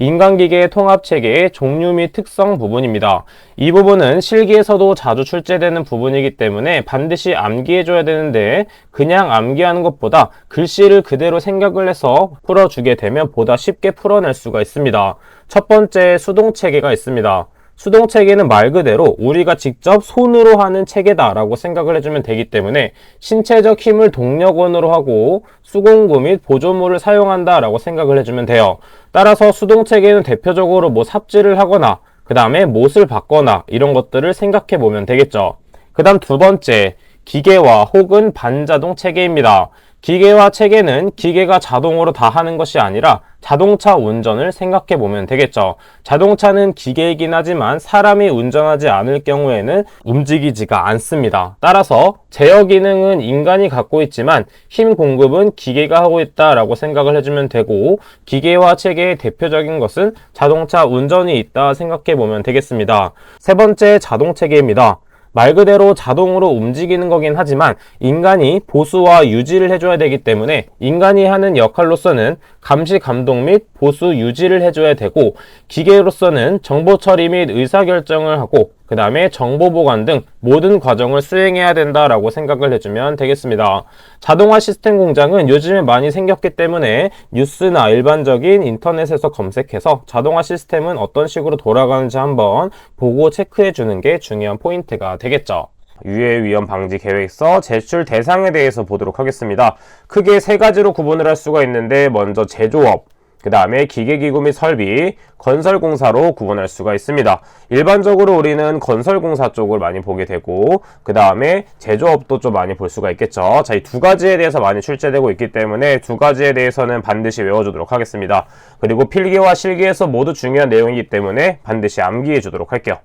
인간기계 통합체계의 종류 및 특성 부분입니다. 이 부분은 실기에서도 자주 출제되는 부분이기 때문에 반드시 암기해줘야 되는데 그냥 암기하는 것보다 글씨를 그대로 생각을 해서 풀어주게 되면 보다 쉽게 풀어낼 수가 있습니다. 첫 번째, 수동체계가 있습니다. 수동체계는 말 그대로 우리가 직접 손으로 하는 체계다라고 생각을 해주면 되기 때문에 신체적 힘을 동력원으로 하고 수공구 및 보조물을 사용한다라고 생각을 해주면 돼요. 따라서 수동체계는 대표적으로 삽질을 하거나 그 다음에 못을 받거나 이런 것들을 생각해 보면 되겠죠. 그 다음 두 번째, 기계화 혹은 반자동 체계입니다. 기계화 체계는 기계가 자동으로 다 하는 것이 아니라 자동차 운전을 생각해 보면 되겠죠. 자동차는 기계이긴 하지만 사람이 운전하지 않을 경우에는 움직이지가 않습니다. 따라서 제어 기능은 인간이 갖고 있지만 힘 공급은 기계가 하고 있다라고 생각을 해주면 되고, 기계화 체계의 대표적인 것은 자동차 운전이 있다 생각해 보면 되겠습니다. 세 번째, 자동 체계입니다. 말 그대로 자동으로 움직이는 거긴 하지만 인간이 보수와 유지를 해줘야 되기 때문에 인간이 하는 역할로서는 감시 감독 및 보수 유지를 해줘야 되고, 기계로서는 정보 처리 및 의사결정을 하고 그 다음에 정보 보관 등 모든 과정을 수행해야 된다라고 생각을 해주면 되겠습니다. 자동화 시스템 공장은 요즘에 많이 생겼기 때문에 뉴스나 일반적인 인터넷에서 검색해서 자동화 시스템은 어떤 식으로 돌아가는지 한번 보고 체크해 주는 게 중요한 포인트가 되겠죠. 유해 위험 방지 계획서 제출 대상에 대해서 보도록 하겠습니다. 크게 세 가지로 구분을 할 수가 있는데, 먼저 제조업, 그 다음에 기계기구 및 설비, 건설공사로 구분할 수가 있습니다. 일반적으로 우리는 건설공사 쪽을 많이 보게 되고, 그 다음에 제조업도 좀 많이 볼 수가 있겠죠. 자, 이 두 가지에 대해서 많이 출제되고 있기 때문에 두 가지에 대해서는 반드시 외워주도록 하겠습니다. 그리고 필기와 실기에서 모두 중요한 내용이기 때문에 반드시 암기해 주도록 할게요.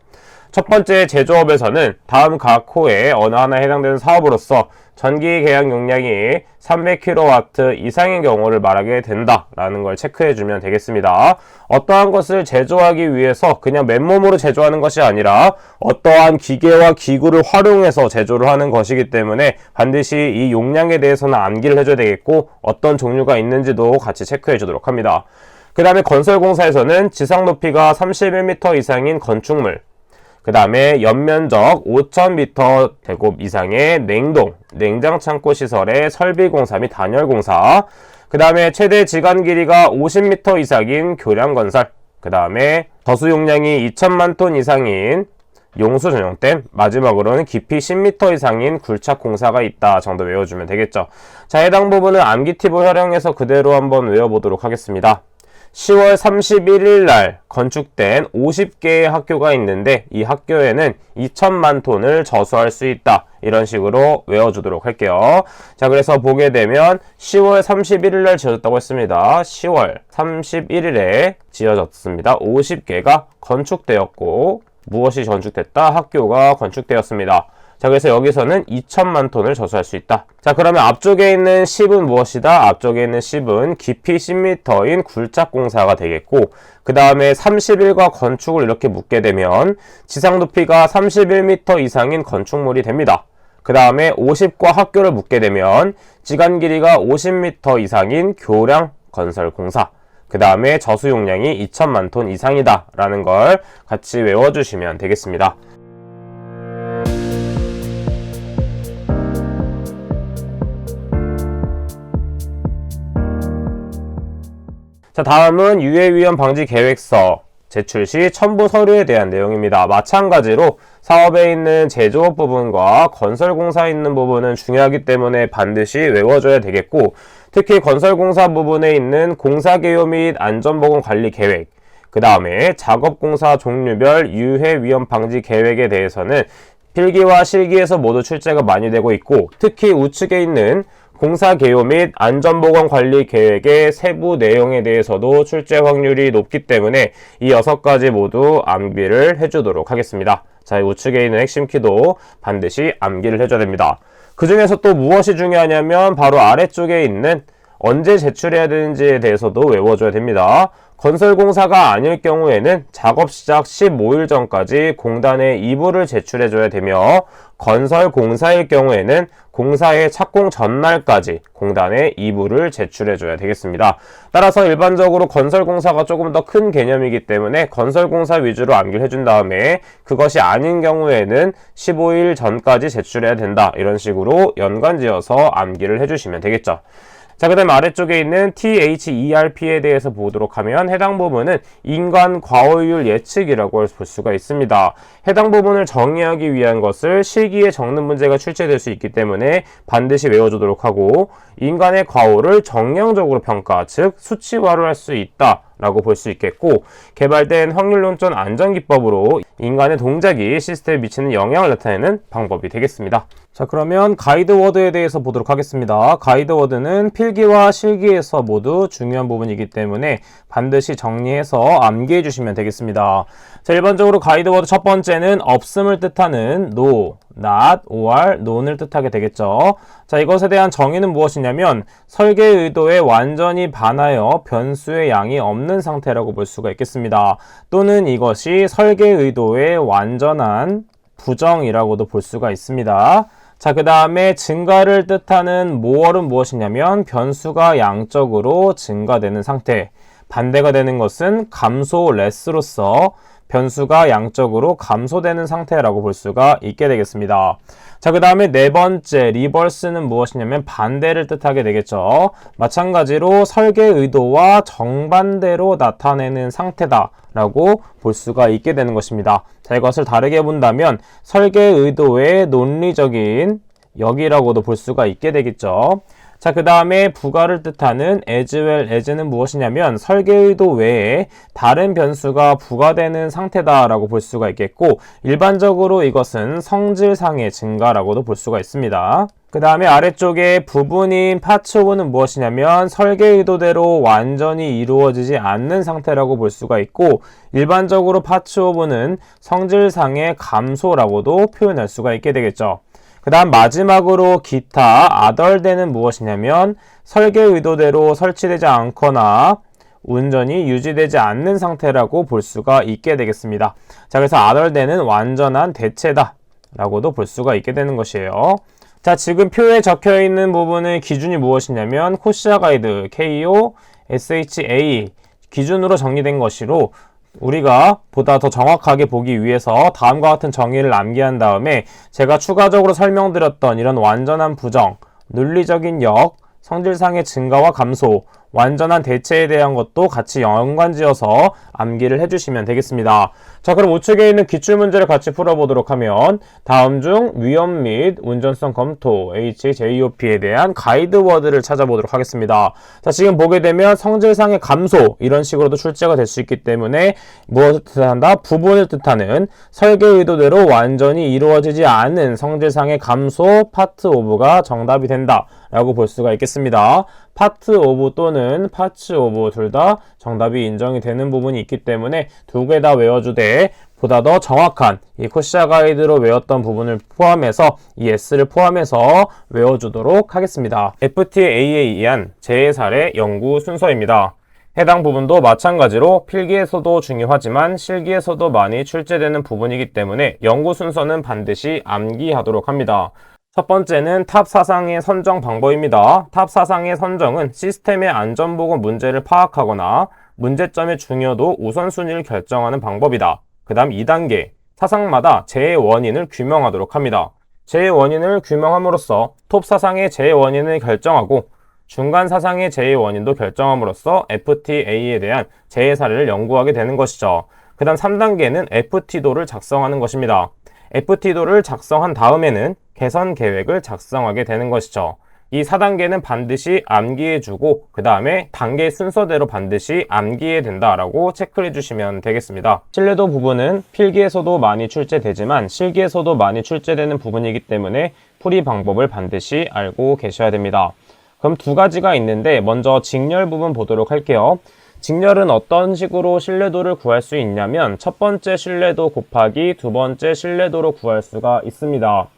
첫 번째, 제조업에서는 다음 각 호에 어느 하나에 해당되는 사업으로서 전기 계약 용량이 300kW 이상인 경우를 말하게 된다라는 걸 체크해주면 되겠습니다. 어떠한 것을 제조하기 위해서 그냥 맨몸으로 제조하는 것이 아니라 어떠한 기계와 기구를 활용해서 제조를 하는 것이기 때문에 반드시 이 용량에 대해서는 암기를 해줘야 되겠고, 어떤 종류가 있는지도 같이 체크해주도록 합니다. 그 다음에 건설공사에서는 지상 높이가 31m 이상인 건축물, 그 다음에 연면적 5,000m 제곱 이상의 냉장창고 시설의 설비공사 및 단열공사, 그 다음에 최대 지간 길이가 50m 이상인 교량건설, 그 다음에 저수 용량이 2천만 톤 이상인 용수 전용댐, 마지막으로는 깊이 10m 이상인 굴착공사가 있다 정도 외워주면 되겠죠. 자, 해당 부분은 암기 팁을 활용해서 그대로 한번 외워보도록 하겠습니다. 10월 31일 날 건축된 50개의 학교가 있는데 이 학교에는 2천만 톤을 저수할 수 있다. 이런 식으로 외워주도록 할게요. 자, 그래서 보게 되면 10월 31일 날 지어졌다고 했습니다. 10월 31일에 지어졌습니다. 50개가 건축되었고, 무엇이 건축됐다? 학교가 건축되었습니다. 자, 그래서 여기서는 2천만 톤을 저수할 수 있다. 자, 그러면 앞쪽에 있는 10은 무엇이다? 앞쪽에 있는 10은 깊이 10m인 굴착공사가 되겠고, 그 다음에 30일과 건축을 이렇게 묶게 되면 지상 높이가 31m 이상인 건축물이 됩니다. 그 다음에 50과 학교를 묶게 되면 지간 길이가 50m 이상인 교량 건설공사, 그 다음에 저수 용량이 2천만 톤 이상이다 라는 걸 같이 외워주시면 되겠습니다. 자, 다음은 유해 위험 방지 계획서 제출 시 첨부 서류에 대한 내용입니다. 마찬가지로 사업에 있는 제조업 부분과 건설공사에 있는 부분은 중요하기 때문에 반드시 외워줘야 되겠고, 특히 건설공사 부분에 있는 공사개요 및 안전보건관리 계획, 그 다음에 작업공사 종류별 유해 위험 방지 계획에 대해서는 필기와 실기에서 모두 출제가 많이 되고 있고, 특히 우측에 있는 공사개요 및 안전보건관리 계획의 세부 내용에 대해서도 출제 확률이 높기 때문에 이 6가지 모두 암기를 해주도록 하겠습니다. 자, 우측에 있는 핵심 키도 반드시 암기를 해줘야 됩니다. 그 중에서 또 무엇이 중요하냐면 바로 아래쪽에 있는 언제 제출해야 되는지에 대해서도 외워줘야 됩니다. 건설공사가 아닐 경우에는 작업 시작 15일 전까지 공단에 이부를 제출해줘야 되며, 건설공사일 경우에는 공사의 착공 전날까지 공단에 이부를 제출해줘야 되겠습니다. 따라서 일반적으로 건설공사가 조금 더 큰 개념이기 때문에 건설공사 위주로 암기를 해준 다음에 그것이 아닌 경우에는 15일 전까지 제출해야 된다. 이런 식으로 연관지어서 암기를 해주시면 되겠죠. 자, 그 다음 아래쪽에 있는 THERP에 대해서 보도록 하면 해당 부분은 인간 과오율 예측이라고 볼 수가 있습니다. 해당 부분을 정의하기 위한 것을 실기에 적는 문제가 출제될 수 있기 때문에 반드시 외워주도록 하고 인간의 과오를 정량적으로 평가, 즉 수치화를 할 수 있다. 라고 볼 수 있겠고 개발된 확률론전 안전기법으로 인간의 동작이 시스템에 미치는 영향을 나타내는 방법이 되겠습니다. 자, 그러면 가이드워드에 대해서 보도록 하겠습니다. 가이드워드는 필기와 실기에서 모두 중요한 부분이기 때문에 반드시 정리해서 암기해 주시면 되겠습니다. 자, 일반적으로 가이드워드 첫 번째는 없음을 뜻하는 no, not, or, non을 뜻하게 되겠죠. 자, 이것에 대한 정의는 무엇이냐면 설계 의도에 완전히 반하여 변수의 양이 없는 상태라고 볼 수가 있겠습니다. 또는 이것이 설계 의도의 완전한 부정이라고도 볼 수가 있습니다. 자, 그 다음에 증가를 뜻하는 more은 무엇이냐면 변수가 양적으로 증가되는 상태. 반대가 되는 것은 감소 less로서 변수가 양적으로 감소되는 상태라고 볼 수가 있게 되겠습니다. 자, 그 다음에 네 번째 리버스는 무엇이냐면 반대를 뜻하게 되겠죠. 마찬가지로 설계 의도와 정반대로 나타내는 상태다 라고 볼 수가 있게 되는 것입니다. 자, 이것을 다르게 본다면 설계 의도의 논리적인 역이라고도 볼 수가 있게 되겠죠. 자, 그 다음에 부가를 뜻하는 as well as는 무엇이냐면 설계 의도 외에 다른 변수가 부가되는 상태다라고 볼 수가 있겠고 일반적으로 이것은 성질상의 증가라고도 볼 수가 있습니다. 그 다음에 아래쪽에 부분인 파츠 오브는 무엇이냐면 설계 의도대로 완전히 이루어지지 않는 상태라고 볼 수가 있고 일반적으로 파츠 오브는 성질상의 감소라고도 표현할 수가 있게 되겠죠. 그 다음 마지막으로 기타 other는 무엇이냐면 설계 의도대로 설치되지 않거나 운전이 유지되지 않는 상태라고 볼 수가 있게 되겠습니다. 자, 그래서 other는 완전한 대체다 라고도 볼 수가 있게 되는 것이에요. 자, 지금 표에 적혀 있는 부분의 기준이 무엇이냐면 코시아 가이드 KOSHA 기준으로 정리된 것이로 우리가 보다 더 정확하게 보기 위해서 다음과 같은 정의를 암기한 다음에 제가 추가적으로 설명드렸던 이런 완전한 부정, 논리적인 역, 성질상의 증가와 감소, 완전한 대체에 대한 것도 같이 연관지어서 암기를 해주시면 되겠습니다. 자, 그럼 우측에 있는 기출문제를 같이 풀어보도록 하면 다음 중 위험 및 운전성 검토 HJOP에 대한 가이드워드를 찾아보도록 하겠습니다. 자, 지금 보게 되면 성질상의 감소 이런 식으로도 출제가 될 수 있기 때문에 무엇을 뜻한다? 부분을 뜻하는 설계 의도대로 완전히 이루어지지 않은 성질상의 감소 파트 오브가 정답이 된다 라고 볼 수가 있겠습니다. 파트 오브 또는 파츠 오브 둘 다 정답이 인정이 되는 부분이 있기 때문에 두 개 다 외워주되 보다 더 정확한 이 코시아 가이드로 외웠던 부분을 포함해서 이 S를 포함해서 외워주도록 하겠습니다. FTA에 의한 재해 사례 연구 순서입니다. 해당 부분도 마찬가지로 필기에서도 중요하지만 실기에서도 많이 출제되는 부분이기 때문에 연구 순서는 반드시 암기하도록 합니다. 첫 번째는 탑 사상의 선정 방법입니다. 탑 사상의 선정은 시스템의 안전보건 문제를 파악하거나 문제점의 중요도 우선순위를 결정하는 방법이다. 그 다음 2단계, 사상마다 재해 원인을 규명하도록 합니다. 재해 원인을 규명함으로써 톱 사상의 재해 원인을 결정하고 중간 사상의 재해 원인도 결정함으로써 FTA에 대한 재해 사례를 연구하게 되는 것이죠. 그 다음 3단계는 FT도를 작성하는 것입니다. FT도를 작성한 다음에는 개선 계획을 작성하게 되는 것이죠. 이 4단계는 반드시 암기해주고 그 다음에 단계 순서대로 반드시 암기해야 된다라고 체크를 해주시면 되겠습니다. 신뢰도 부분은 필기에서도 많이 출제되지만 실기에서도 많이 출제되는 부분이기 때문에 풀이 방법을 반드시 알고 계셔야 됩니다. 그럼 두 가지가 있는데 먼저 직렬 부분 보도록 할게요. 직렬은 어떤 식으로 신뢰도를 구할 수 있냐면 첫 번째 신뢰도 곱하기 두 번째 신뢰도로 구할 수가 있습니다.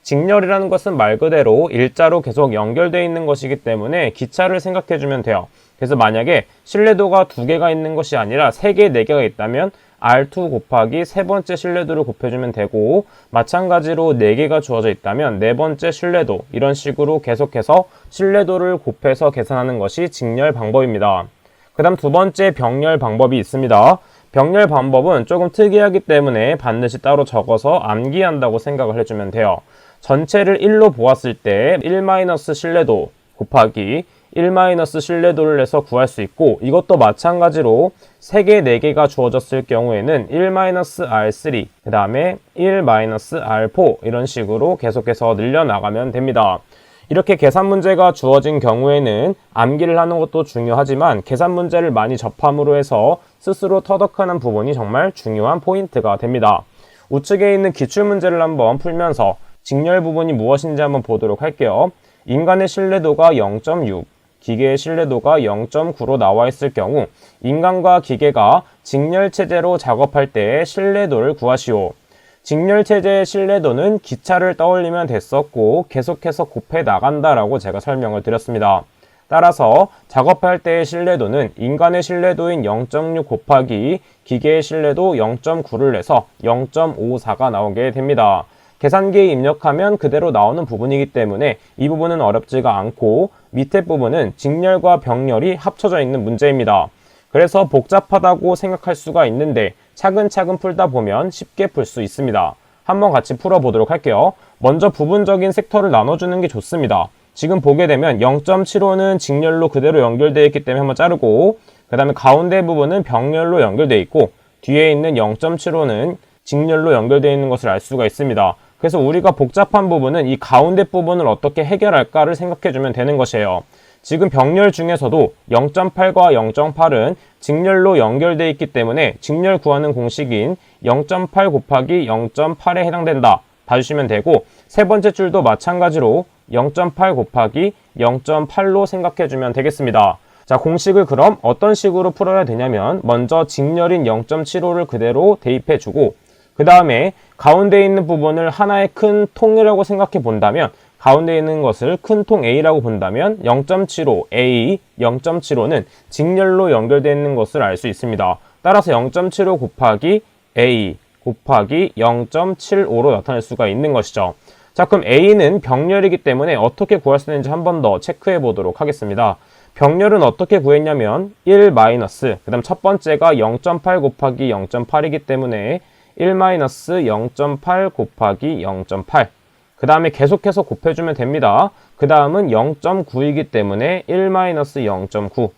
직렬이라는 것은 말 그대로 일자로 계속 연결되어 있는 것이기 때문에 기차를 생각해 주면 돼요. 그래서 만약에 신뢰도가 두 개가 있는 것이 아니라 3개, 4개가 있다면 R2 곱하기 세 번째 신뢰도를 곱해주면 되고, 마찬가지로 4개가 주어져 있다면 네 번째 신뢰도, 이런 식으로 계속해서 신뢰도를 곱해서 계산하는 것이 직렬 방법입니다. 그 다음 두 번째 병렬 방법이 있습니다. 병렬 방법은 조금 특이하기 때문에 반드시 따로 적어서 암기한다고 생각을 해주면 돼요. 전체를 1로 보았을 때 1- 신뢰도 곱하기 1- 신뢰도를 내서 구할 수 있고, 이것도 마찬가지로 3개, 4개가 주어졌을 경우에는 1-R3, 그 다음에 1-R4 이런 식으로 계속해서 늘려나가면 됩니다. 이렇게 계산 문제가 주어진 경우에는 암기를 하는 것도 중요하지만 계산 문제를 많이 접함으로 해서 스스로 터득하는 부분이 정말 중요한 포인트가 됩니다. 우측에 있는 기출문제를 한번 풀면서 직렬 부분이 무엇인지 한번 보도록 할게요. 인간의 신뢰도가 0.6, 기계의 신뢰도가 0.9로 나와 있을 경우 인간과 기계가 직렬체제로 작업할 때의 신뢰도를 구하시오. 직렬체제의 신뢰도는 기차를 떠올리면 됐었고 계속해서 곱해 나간다라고 제가 설명을 드렸습니다. 따라서 작업할 때의 신뢰도는 인간의 신뢰도인 0.6 곱하기 기계의 신뢰도 0.9를 내서 0.54가 나오게 됩니다. 계산기에 입력하면 그대로 나오는 부분이기 때문에 이 부분은 어렵지가 않고, 밑에 부분은 직렬과 병렬이 합쳐져 있는 문제입니다. 그래서 복잡하다고 생각할 수가 있는데 차근차근 풀다 보면 쉽게 풀 수 있습니다. 한번 같이 풀어보도록 할게요. 먼저 부분적인 섹터를 나눠주는 게 좋습니다. 지금 보게 되면 0.75는 직렬로 그대로 연결되어 있기 때문에 한번 자르고, 그 다음에 가운데 부분은 병렬로 연결되어 있고, 뒤에 있는 0.75는 직렬로 연결되어 있는 것을 알 수가 있습니다. 그래서 우리가 복잡한 부분은 이 가운데 부분을 어떻게 해결할까를 생각해주면 되는 것이에요. 지금 병렬 중에서도 0.8과 0.8은 직렬로 연결되어 있기 때문에 직렬 구하는 공식인 0.8 곱하기 0.8에 해당된다 봐주시면 되고, 세 번째 줄도 마찬가지로 0.8 곱하기 0.8로 생각해주면 되겠습니다. 자, 공식을 그럼 어떤 식으로 풀어야 되냐면, 먼저 직렬인 0.75를 그대로 대입해주고, 그 다음에 가운데 있는 부분을 하나의 큰 통이라고 생각해 본다면, 가운데 있는 것을 큰 통 A라고 본다면 0.75 A 0.75는 직렬로 연결되어 있는 것을 알 수 있습니다. 따라서 0.75 곱하기 A 곱하기 0.75로 나타낼 수가 있는 것이죠. 자, 그럼 A는 병렬이기 때문에 어떻게 구할 수 있는지 한 번 더 체크해 보도록 하겠습니다. 병렬은 어떻게 구했냐면 1- 그 다음 첫 번째가 0.8 곱하기 0.8이기 때문에 1-0.8 곱하기 0.8, 그 다음에 계속해서 곱해주면 됩니다. 그 다음은 0.9이기 때문에 1-0.9,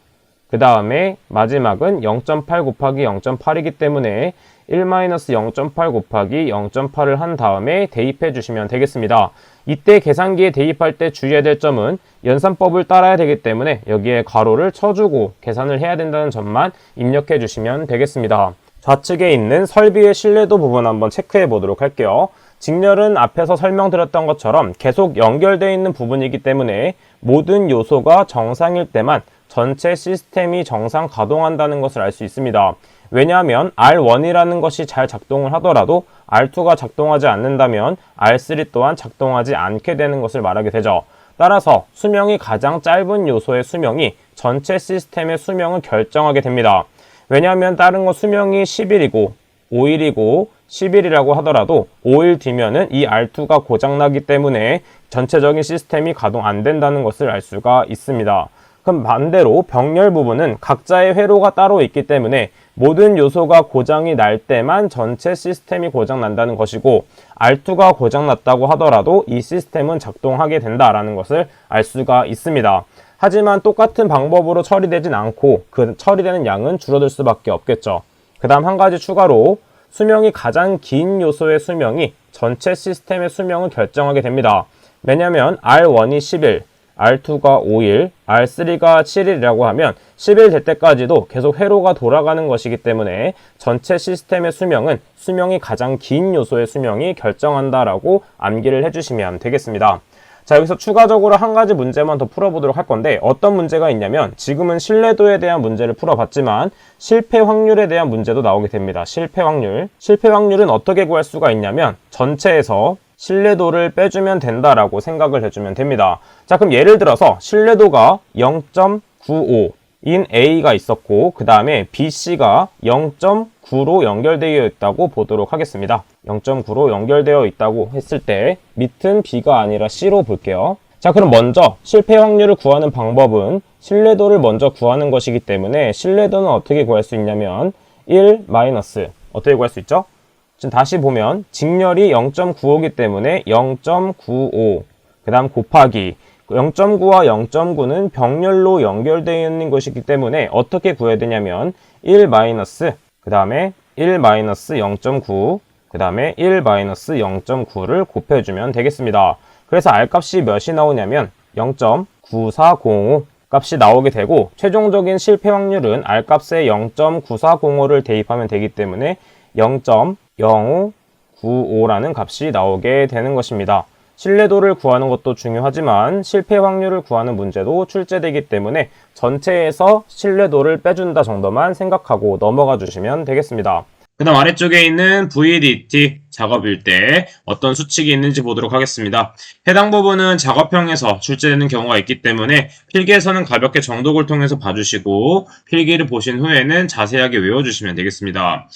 그 다음에 마지막은 0.8 곱하기 0.8이기 때문에 1-0.8 곱하기 0.8을 한 다음에 대입해 주시면 되겠습니다. 이때 계산기에 대입할 때 주의해야 될 점은 연산법을 따라야 되기 때문에 여기에 괄호를 쳐주고 계산을 해야 된다는 점만 입력해 주시면 되겠습니다. 좌측에 있는 설비의 신뢰도 부분 한번 체크해 보도록 할게요. 직렬은 앞에서 설명드렸던 것처럼 계속 연결되어 있는 부분이기 때문에 모든 요소가 정상일 때만 전체 시스템이 정상 가동한다는 것을 알 수 있습니다. 왜냐하면 R1이라는 것이 잘 작동을 하더라도 R2가 작동하지 않는다면 R3 또한 작동하지 않게 되는 것을 말하게 되죠. 따라서 수명이 가장 짧은 요소의 수명이 전체 시스템의 수명을 결정하게 됩니다. 왜냐하면 다른 거 수명이 10일이고 5일이고 10일이라고 하더라도 5일 뒤면은 이 R2가 고장나기 때문에 전체적인 시스템이 가동 안 된다는 것을 알 수가 있습니다. 그럼 반대로 병렬 부분은 각자의 회로가 따로 있기 때문에 모든 요소가 고장이 날 때만 전체 시스템이 고장난다는 것이고, R2가 고장났다고 하더라도 이 시스템은 작동하게 된다라는 것을 알 수가 있습니다. 하지만 똑같은 방법으로 처리되진 않고 그 처리되는 양은 줄어들 수밖에 없겠죠. 그 다음 한 가지 추가로 수명이 가장 긴 요소의 수명이 전체 시스템의 수명을 결정하게 됩니다. 왜냐하면 R1이 10일, R2가 5일, R3가 7일이라고 하면 10일 될 때까지도 계속 회로가 돌아가는 것이기 때문에 전체 시스템의 수명은 수명이 가장 긴 요소의 수명이 결정한다라고 암기를 해주시면 되겠습니다. 자, 여기서 추가적으로 한 가지 문제만 더 풀어보도록 할 건데, 어떤 문제가 있냐면 지금은 신뢰도에 대한 문제를 풀어봤지만 실패 확률에 대한 문제도 나오게 됩니다. 실패 확률. 실패 확률은 어떻게 구할 수가 있냐면 전체에서 신뢰도를 빼주면 된다라고 생각을 해주면 됩니다. 자, 그럼 예를 들어서 신뢰도가 0.95, 인 A가 있었고 그 다음에 BC가 0.9로 연결되어 있다고 보도록 하겠습니다. 0.9로 연결되어 있다고 했을 때 밑은 B가 아니라 C로 볼게요. 자, 그럼 먼저 실패 확률을 구하는 방법은 신뢰도를 먼저 구하는 것이기 때문에 신뢰도는 어떻게 구할 수 있냐면 1 마이너스 어떻게 구할 수 있죠? 지금 다시 보면 직렬이 0.95이기 때문에 0.95 그 다음 곱하기 0.9와 0.9는 병렬로 연결되어 있는 것이기 때문에 어떻게 구해야 되냐면 1 마이너스 그 다음에 1 마이너스 0.9 그 다음에 1 마이너스 0.9를 곱해주면 되겠습니다. 그래서 R값이 몇이 나오냐면 0.9405 값이 나오게 되고 최종적인 실패 확률은 R값에 0.9405를 대입하면 되기 때문에 0.0595라는 값이 나오게 되는 것입니다. 신뢰도를 구하는 것도 중요하지만 실패 확률을 구하는 문제도 출제되기 때문에 전체에서 신뢰도를 빼준다 정도만 생각하고 넘어가 주시면 되겠습니다. 그 다음 아래쪽에 있는 VDT 작업일 때 어떤 수칙이 있는지 보도록 하겠습니다. 해당 부분은 작업형에서 출제되는 경우가 있기 때문에 필기에서는 가볍게 정독을 통해서 봐주시고 필기를 보신 후에는 자세하게 외워주시면 되겠습니다.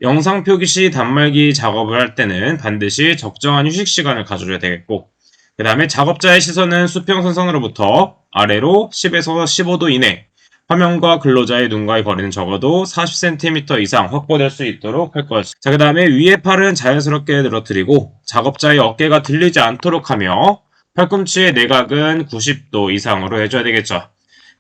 영상 표기 시 단말기 작업을 할 때는 반드시 적정한 휴식 시간을 가져줘야 되겠고 그 다음에 작업자의 시선은 수평선상으로부터 아래로 10에서 15도 이내 화면과 근로자의 눈과의 거리는 적어도 40cm 이상 확보될 수 있도록 할 것입니다. 자, 그 다음에 위의 팔은 자연스럽게 늘어뜨리고 작업자의 어깨가 들리지 않도록 하며 팔꿈치의 내각은 90도 이상으로 해줘야 되겠죠.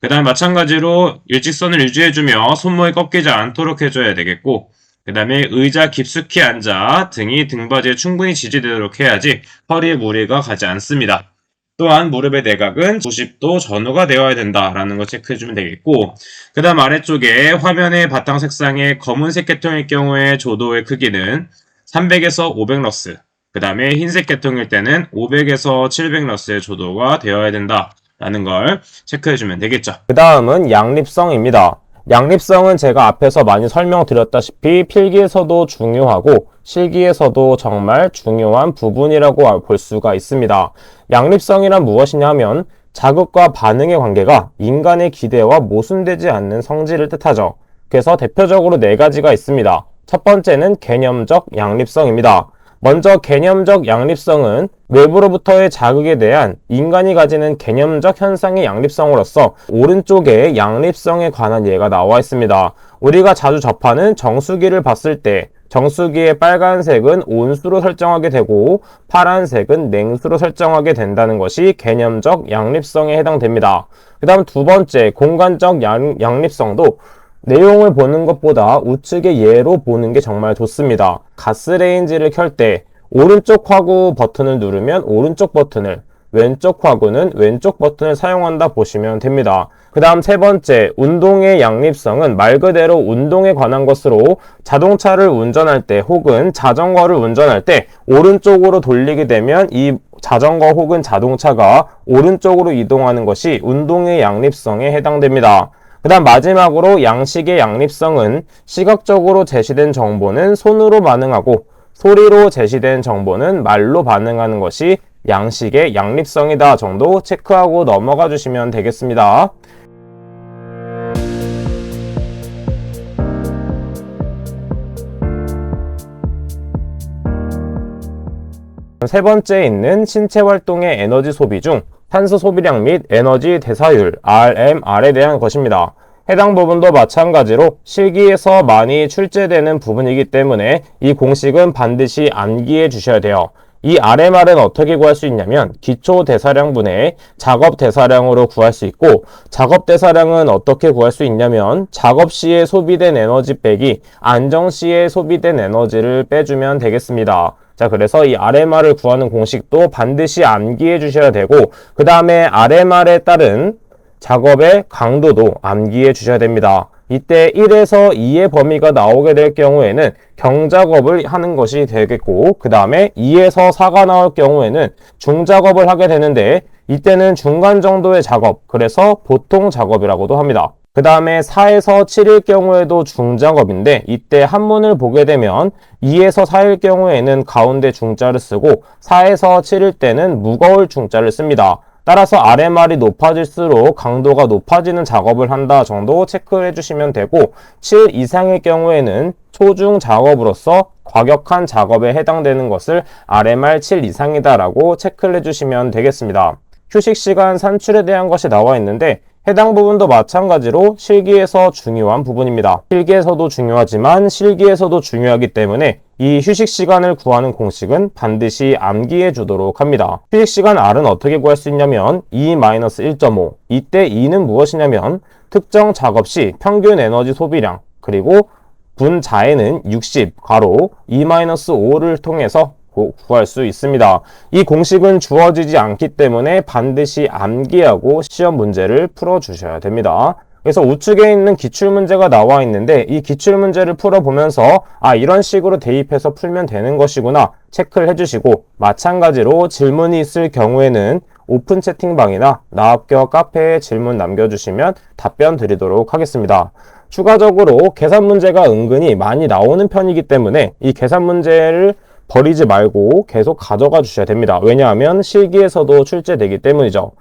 그 다음에 마찬가지로 일직선을 유지해주며 손목이 꺾이지 않도록 해줘야 되겠고 그 다음에 의자 깊숙이 앉아 등이 등받이에 충분히 지지되도록 해야지 허리에 무리가 가지 않습니다. 또한 무릎의 내각은 90도 전후가 되어야 된다라는 거 체크해주면 되겠고 그 다음 아래쪽에 화면의 바탕 색상의 검은색 계통일 경우에 조도의 크기는 300에서 500러스 그 다음에 흰색 계통일 때는 500에서 700러스의 조도가 되어야 된다라는 걸 체크해주면 되겠죠. 그 다음은 양립성입니다. 양립성은 제가 앞에서 많이 설명드렸다시피 필기에서도 중요하고 실기에서도 정말 중요한 부분이라고 볼 수가 있습니다. 양립성이란 무엇이냐 하면 자극과 반응의 관계가 인간의 기대와 모순되지 않는 성질을 뜻하죠. 그래서 대표적으로 4가지가 있습니다. 첫 번째는 개념적 양립성입니다. 먼저 개념적 양립성은 외부로부터의 자극에 대한 인간이 가지는 개념적 현상의 양립성으로서 오른쪽에 양립성에 관한 예가 나와 있습니다. 우리가 자주 접하는 정수기를 봤을 때 정수기의 빨간색은 온수로 설정하게 되고 파란색은 냉수로 설정하게 된다는 것이 개념적 양립성에 해당됩니다. 그 다음 두 번째 공간적 양립성도 내용을 보는 것보다 우측의 예로 보는 게 정말 좋습니다. 가스레인지를 켤 때 오른쪽 화구 버튼을 누르면 오른쪽 버튼을, 왼쪽 화구는 왼쪽 버튼을 사용한다 보시면 됩니다. 그 다음 세 번째, 운동의 양립성은 말 그대로 운동에 관한 것으로 자동차를 운전할 때 혹은 자전거를 운전할 때 오른쪽으로 돌리게 되면 이 자전거 혹은 자동차가 오른쪽으로 이동하는 것이 운동의 양립성에 해당됩니다. 그 다음 마지막으로 양식의 양립성은 시각적으로 제시된 정보는 손으로 반응하고 소리로 제시된 정보는 말로 반응하는 것이 양식의 양립성이다 정도 체크하고 넘어가 주시면 되겠습니다. 세 번째에 있는 신체 활동의 에너지 소비 중 탄소 소비량 및 에너지 대사율 RMR에 대한 것입니다. 해당 부분도 마찬가지로 실기에서 많이 출제되는 부분이기 때문에 이 공식은 반드시 암기해 주셔야 돼요. 이 RMR은 어떻게 구할 수 있냐면 기초 대사량분의 작업 대사량으로 구할 수 있고 작업 대사량은 어떻게 구할 수 있냐면 작업 시에 소비된 에너지 빼기 안정 시에 소비된 에너지를 빼주면 되겠습니다. 자, 그래서 이 RMR을 구하는 공식도 반드시 암기해 주셔야 되고 그 다음에 RMR에 따른 작업의 강도도 암기해 주셔야 됩니다. 이때 1에서 2의 범위가 나오게 될 경우에는 경작업을 하는 것이 되겠고 그 다음에 2에서 4가 나올 경우에는 중작업을 하게 되는데 이때는 중간 정도의 작업, 그래서 보통 작업이라고도 합니다. 그 다음에 4에서 7일 경우에도 중작업인데 이때 한문을 보게 되면 2에서 4일 경우에는 가운데 중자를 쓰고 4에서 7일 때는 무거울 중자를 씁니다. 따라서 RMR이 높아질수록 강도가 높아지는 작업을 한다 정도 체크를 해주시면 되고 7 이상의 경우에는 초중 작업으로서 과격한 작업에 해당되는 것을 RMR 7 이상이다 라고 체크를 해주시면 되겠습니다. 휴식 시간 산출에 대한 것이 나와 있는데 해당 부분도 마찬가지로 실기에서 중요한 부분입니다. 필기에서도 중요하지만 실기에서도 중요하기 때문에 이 휴식 시간을 구하는 공식은 반드시 암기해 주도록 합니다. 휴식 시간 R은 어떻게 구할 수 있냐면 2-1.5. 이때 2는 무엇이냐면 특정 작업 시 평균 에너지 소비량, 그리고 분자에는 60, 괄호 2-5를 통해서 구할 수 있습니다. 이 공식은 주어지지 않기 때문에 반드시 암기하고 시험 문제를 풀어주셔야 됩니다. 그래서 우측에 있는 기출문제가 나와 있는데 이 기출문제를 풀어보면서 이런 식으로 대입해서 풀면 되는 것이구나 체크를 해주시고, 마찬가지로 질문이 있을 경우에는 오픈 채팅방이나 나합격 카페에 질문 남겨주시면 답변 드리도록 하겠습니다. 추가적으로 계산 문제가 은근히 많이 나오는 편이기 때문에 이 계산 문제를 버리지 말고 계속 가져가 주셔야 됩니다. 왜냐하면 실기에서도 출제되기 때문이죠.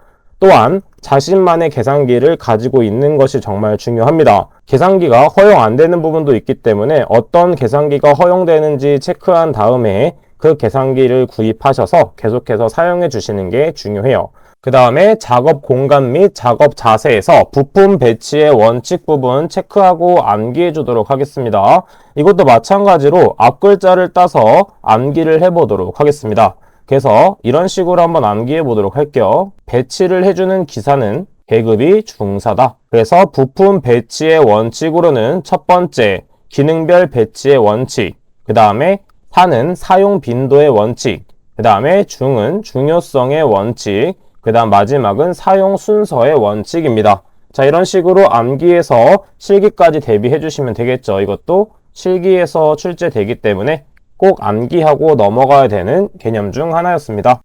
또한 자신만의 계산기를 가지고 있는 것이 정말 중요합니다. 계산기가 허용 안 되는 부분도 있기 때문에 어떤 계산기가 허용되는지 체크한 다음에 그 계산기를 구입하셔서 계속해서 사용해 주시는 게 중요해요. 그 다음에 작업 공간 및 작업 자세에서 부품 배치의 원칙 부분 체크하고 암기해 주도록 하겠습니다. 이것도 마찬가지로 앞글자를 따서 암기를 해보도록 하겠습니다. 그래서 이런 식으로 한번 암기해 보도록 할게요. 배치를 해주는 기사는 계급이 중사다. 그래서 부품 배치의 원칙으로는 첫 번째, 기능별 배치의 원칙, 그 다음에 사는 사용 빈도의 원칙, 그 다음에 중은 중요성의 원칙, 그 다음 마지막은 사용 순서의 원칙입니다. 자, 이런 식으로 암기해서 실기까지 대비해 주시면 되겠죠. 이것도 실기에서 출제되기 때문에 꼭 암기하고 넘어가야 되는 개념 중 하나였습니다.